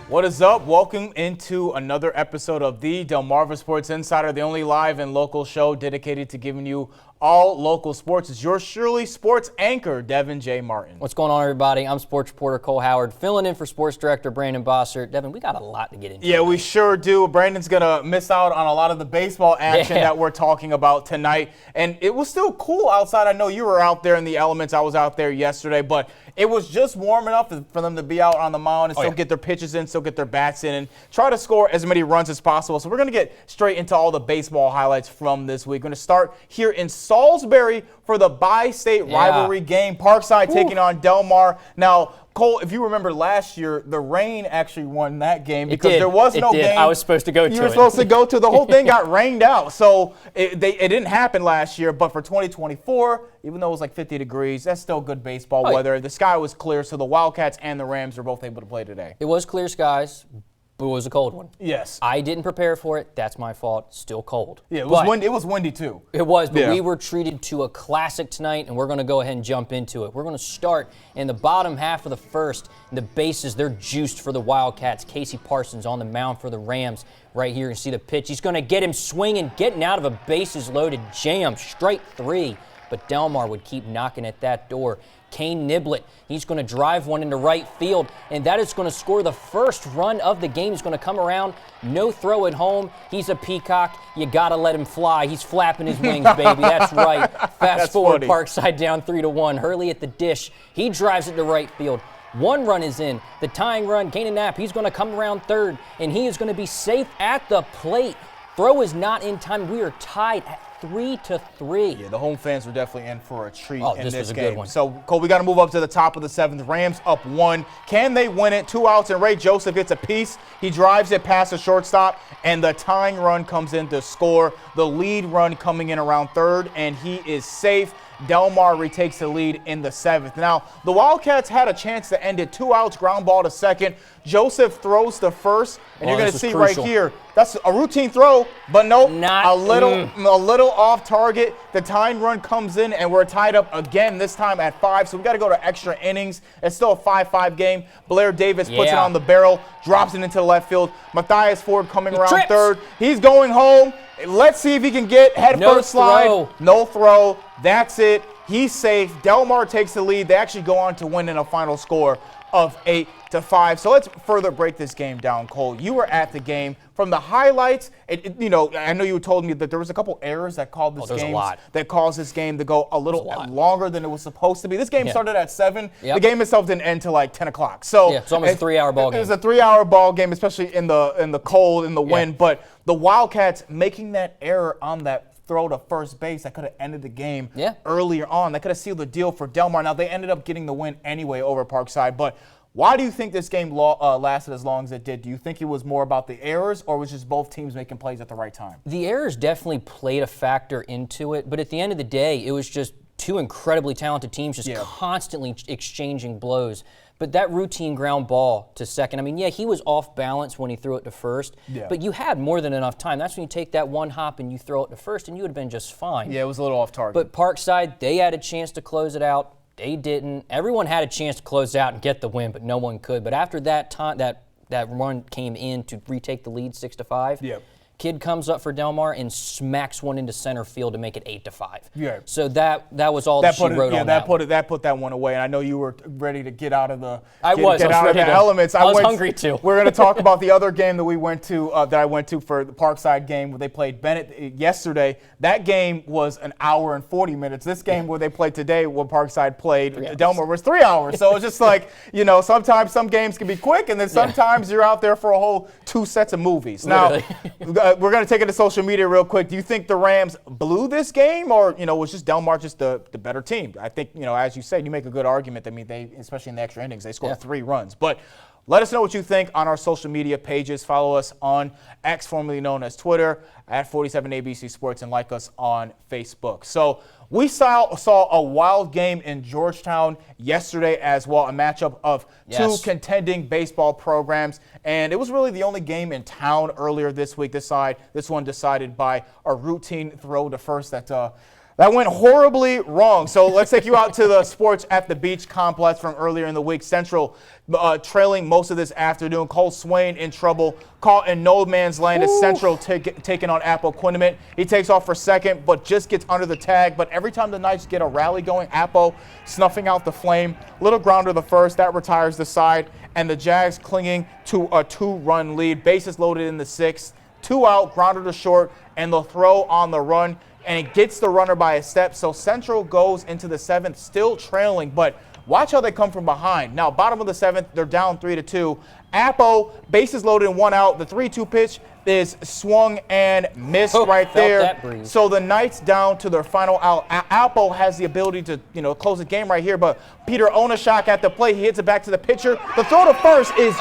What is up? Welcome into another episode of the Delmarva Sports Insider, the only live and local show dedicated to giving you all local sports. It's your Shirley sports anchor, Devin J. Martin. What's going on, everybody? I'm sports reporter Cole Howard, filling in for sports director Brandon Bossert. Devin, we got a lot to get into. Yeah, we sure do. Brandon's going to miss out on a lot of the baseball action that we're talking about tonight. And it was still cool outside. I know you were out there in the elements. I was out there yesterday, but it was just warm enough for them to be out on the mound and still get their pitches in, still get their bats in, and try to score as many runs as possible. So we're going to get straight into all the baseball highlights from this week. We're going to start here in Salisbury for the bi-state rivalry game. Parkside taking on Delmar. Now, Cole, if you remember last year, the rain actually won that game because there was no game. I was supposed to go to it. You were supposed to go to. The whole thing got rained out. So it didn't happen last year. But for 2024, even though it was like 50 degrees, that's still good baseball weather. The sky was clear, so the Wildcats and the Rams were both able to play today. It was clear skies. But it was a cold one. Yes. I didn't prepare for it. That's my fault. Still cold. Yeah, it was windy. It was windy too. It was, but we were treated to a classic tonight, and we're going to go ahead and jump into it. We're going to start in the bottom half of the first. The bases, they're juiced for the Wildcats. Casey Parsons on the mound for the Rams. Right here, you see the pitch. He's going to get him swinging, getting out of a bases-loaded jam, strike three. But Delmar would keep knocking at that door. Kane Niblett, he's going to drive one into right field, and that is going to score the first run of the game. He's going to come around, no throw at home. He's a peacock. You got to let him fly. He's flapping his wings, baby. That's right. Fast forward, funny. Parkside down 3-1. Hurley at the dish. He drives it to right field. One run is in. The tying run, Kanan Knapp, he's going to come around third, and he is going to be safe at the plate. Throw is not in time. We are tied at 3-3. Yeah, the home fans were definitely in for a treat in this was a game. good one. So, Cole, we got to move up to the top of the seventh. Rams up 1. Can they win it? 2 outs, and Ray Joseph gets a piece. He drives it past the shortstop, and the tying run comes in to score. The lead run coming in around third, and he is safe. Delmar retakes the lead in the 7th. Now, the Wildcats had a chance to end it. 2 outs, ground ball to second. Joseph throws to first, and you're going to see crucial. Right here, that's a routine throw, but nope, a little off target. The tying run comes in, and we're tied up again, this time at 5. So we got to go to extra innings. It's still a 5-5 game. Blair Davis puts it on the barrel, drops it into the left field. Matthias Ford coming around third. He's going home. Let's see if he can get head first slide. No throw. That's it. He's safe. Delmar takes the lead. They actually go on to win in a final score of 8-5. So let's further break this game down, Cole. You were at the game. From the highlights, I know you told me that there was a couple errors that called this game that caused this game to go a little longer than it was supposed to be. This game started at 7. Yep. The game itself didn't end till like 10 o'clock. So it's almost a 3-hour ball game. It was a 3-hour ball game, especially in the cold, in the wind. But the Wildcats making that error on that throw to first base that could have ended the game earlier on. That could have sealed the deal for Delmar. Now, they ended up getting the win anyway over Parkside, but why do you think this game lasted as long as it did? Do you think it was more about the errors, or was just both teams making plays at the right time? The errors definitely played a factor into it, but at the end of the day, it was just two incredibly talented teams just constantly exchanging blows. But that routine ground ball to second, he was off balance when he threw it to first, but you had more than enough time. That's when you take that one hop and you throw it to first, and you would have been just fine. Yeah, it was a little off target. But Parkside, they had a chance to close it out. They didn't. Everyone had a chance to close out and get the win, but no one could. But after that time, that run came in to retake the lead 6-5. Kid comes up for Delmar and smacks one into center field to make it 8-5. Yeah. So that was all that she wrote on that. That put that one away. And I know you were ready to get out of the elements. I was hungry too. We're going to talk about the other game that we went to that I went to for the Parkside game where they played Bennett yesterday. That game was an hour and 40 minutes. This game where they played today, where Parkside played Delmar, was 3 hours. So it's just like, sometimes some games can be quick, and then sometimes you're out there for a whole 2 sets of movies. Now, we're going to take it to social media real quick. Do you think the Rams blew this game, or was just Delmar just the better team? I think as you said, you make a good argument that they, especially in the extra innings, they scored 3 runs. But let us know what you think on our social media pages. Follow us on X, formerly known as Twitter, at 47ABC Sports, and like us on Facebook. So we saw a wild game in Georgetown yesterday as well, a matchup of 2 contending baseball programs. And it was really the only game in town earlier this week. This one decided by a routine throw to first that That went horribly wrong. So let's take you out to the Sports at the Beach complex from earlier in the week. Central trailing most of this afternoon. Cole Swain in trouble, caught in no man's land as Central taking on Apple Quinniman. He takes off for second, but just gets under the tag. But every time the Knights get a rally going, Apple snuffing out the flame. Little grounder the first, that retires the side, and the Jags clinging to a 2-run lead. Bases loaded in the 6th. 2 out, grounder to short, and the throw on the run. And it gets the runner by a step. So Central goes into the 7th, still trailing, but watch how they come from behind. Now, bottom of the 7th, they're down 3-2. Apple, bases loaded and 1 out. The 3-2 pitch is swung and missed right there. So the Knights down to their final out. Apple has the ability to, close the game right here, but Peter Onashak at the plate. He hits it back to the pitcher. The throw to first is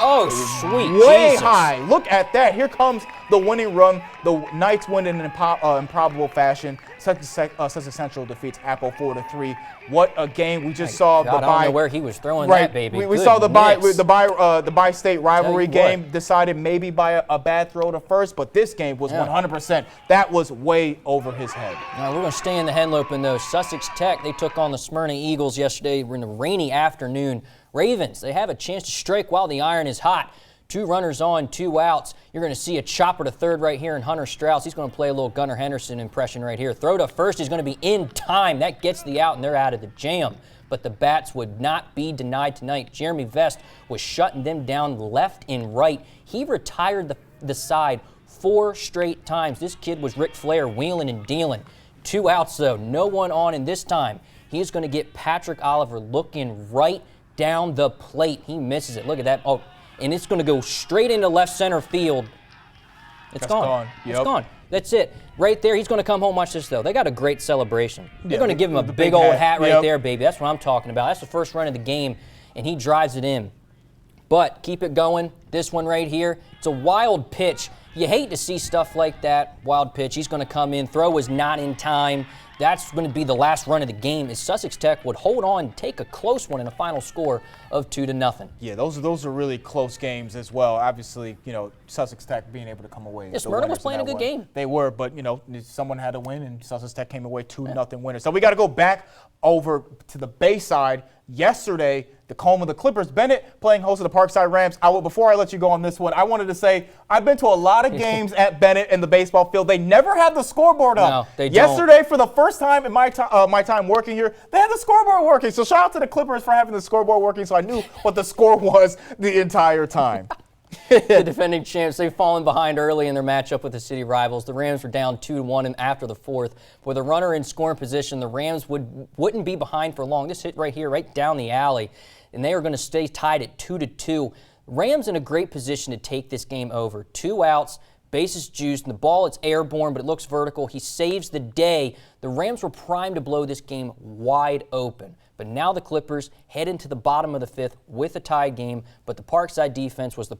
way high. Look at that. Here comes the winning run. The Knights win in an improbable fashion. Sussex Central defeats Apple 4-3. What a game. We just saw the I don't know where he was throwing that, baby. We saw the bi-state rivalry game decided maybe by a bad throw to first, but this game was 100%. That was way over his head. Now we're going to stay in the Henlopen, though. Sussex Tech, they took on the Smyrna Eagles yesterday in a rainy afternoon. Ravens, they have a chance to strike while the iron is hot. 2 runners on, 2 outs. You're going to see a chopper to third right here in Hunter Strauss. He's going to play a little Gunnar Henderson impression right here. Throw to first is going to be in time. That gets the out, and they're out of the jam. But the bats would not be denied tonight. Jeremy Vest was shutting them down left and right. He retired the side 4 straight times. This kid was Ric Flair wheeling and dealing. 2 outs, though. No one on, and this time he's going to get Patrick Oliver looking right down the plate. He misses it. Look at that. Oh. And it's going to go straight into left center field. It's gone. Yep. It's gone. That's it. Right there, he's going to come home. Watch this, though. They got a great celebration. They're going to give him a big old hat right there, baby. That's what I'm talking about. That's the first run of the game, and he drives it in. But keep it going. This one right here, it's a wild pitch. You hate to see stuff like that. Wild pitch. He's going to come in. Throw is not in time. That's going to be the last run of the game as Sussex Tech would hold on, take a close one in a final score of 2-0. Yeah, those are really close games as well. Obviously, Sussex Tech being able to come away. Yeah, Smyrna was playing a good game. They were, but, someone had to win, and Sussex Tech came away 2-0 winners. So we got to go back over to the Bayside. Yesterday, the home of the Clippers. Bennett playing host of the Parkside Rams. Before I let you go on this one, I wanted to say I've been to a lot of games at Bennett in the baseball field. They never had the scoreboard up. No, they don't. Yesterday, for the first time in my time working here, they had the scoreboard working. So shout out to the Clippers for having the scoreboard working, so I knew what the score was the entire time. The defending champs, they've fallen behind early in their matchup with the city rivals. The Rams were down 2-1 and after the 4th. With a runner in scoring position, the Rams wouldn't be behind for long. This hit right here, right down the alley, and they are going to stay tied at 2-2. Rams in a great position to take this game over. 2 outs, bases juiced, and the ball, it's airborne, but it looks vertical. He saves the day. The Rams were primed to blow this game wide open. But now the Clippers head into the bottom of the 5th with a tie game, but the Parkside defense was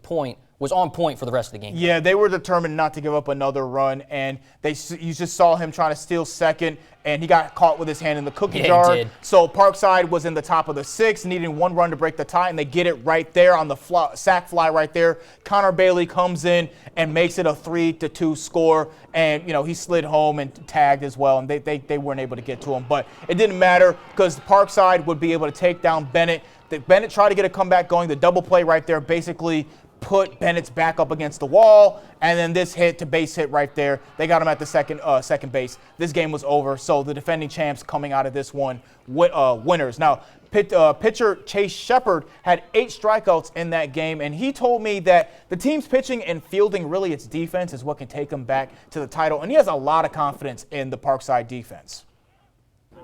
on point for the rest of the game. Yeah, they were determined not to give up another run, and you just saw him trying to steal second, and he got caught with his hand in the cookie jar. He did. So Parkside was in the top of the 6th, needing 1 run to break the tie, and they get it right there on the sack fly right there. Connor Bailey comes in and makes it a 3-2 score, and he slid home and tagged as well, and they weren't able to get to him. But it didn't matter because Parkside would be able to take down Bennett. Bennett tried to get a comeback going. The double play right there basically put Bennett's back up against the wall, and then this hit to base hit right there. They got him at the second base. This game was over, so the defending champs coming out of this one winners. Now, pitcher Chase Shepard had 8 strikeouts in that game, and he told me that the team's pitching and fielding, really its defense, is what can take them back to the title, and he has a lot of confidence in the Parkside defense.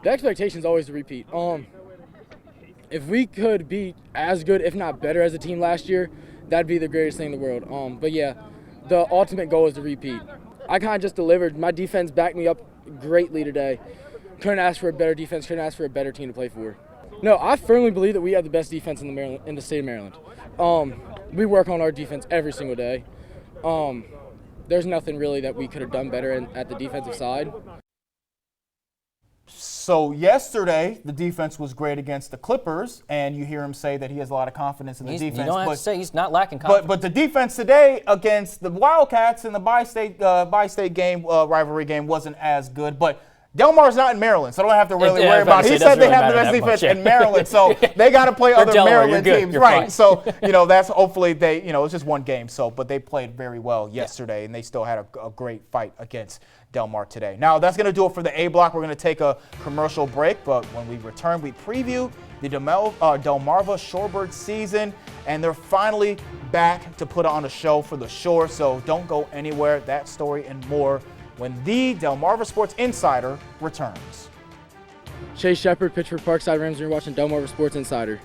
The expectation is always to repeat. If we could be as good, if not better, as a team last year, that'd be the greatest thing in the world. But yeah, the ultimate goal is to repeat. I kind of just delivered. My defense backed me up greatly today. Couldn't ask for a better defense. Couldn't ask for a better team to play for. No, I firmly believe that we have the best defense in the state of Maryland. We work on our defense every single day. There's nothing really that we could have done better at the defensive side. So yesterday, the defense was great against the Clippers, and you hear him say that he has a lot of confidence in the defense. You don't have to say he's not lacking confidence. But the defense today against the Wildcats in the bi-state game rivalry game wasn't as good. But Delmar's not in Maryland, so I don't have to really Yeah, worry about it. He said they have the best really defense matter that in much, yeah. Maryland, so they got to play other Delaware, you're Maryland good, teams, you're right? fine. So, that's hopefully they, it's just one game, but they played very well yesterday, and they still had a great fight against Delmar today. Now, that's going to do it for the A block. We're going to take a commercial break, but when we return, we preview the Delmarva Shorebird season, and they're finally back to put on a show for the Shore, so don't go anywhere. That story and more when the Delmarva Sports Insider returns. Chase Shepard, pitch for Parkside Rams, and you're watching Delmarva Sports Insider.